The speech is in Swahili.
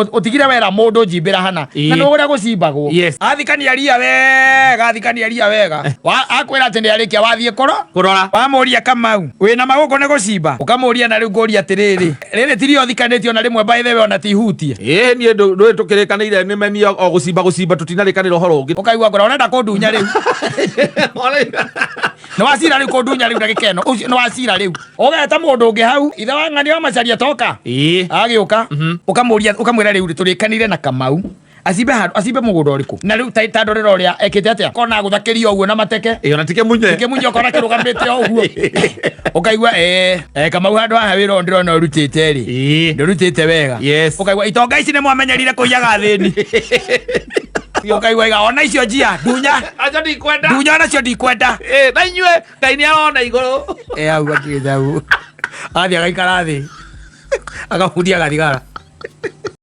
utigire wera mundu jimbira hana na no uria gucimbagwo athikania ria wega akwira ati ni arikia wathie kurora wamuria Kamau wina maguko ni gucimba ukamuria na riu nguria atiriri riri tirio thikanitio na rimwe by the way ona tihutie nie ndu tukirikanire ni meni o gucimba tutinarikanira uhoro ungi ukaigua ngora urenda kundunya riu no wasira riu kundunya riu ndagikeno no wasira riu ugeta mundu ungi hau ithe wa ng'ani wa macaria toka agiuka ukamwira riu turikanire na Kamau acibe mugunda uriku na riu tandorera uria ekite atia kona guthakiria uguo na mateke ona tike munye kona kirugamite uguo ukaigua Kamau handu haha wira ndirona urutite ri ndurutite wega ukaigua itonga ici ni mwamenyerire kuiyaga thini ukaigua ona icio njia dunya acha ndikwenda dunya nacio ndikwenda na inyue Ngai ni arona iguru au akithau athia gaikara thi akafundia gathigara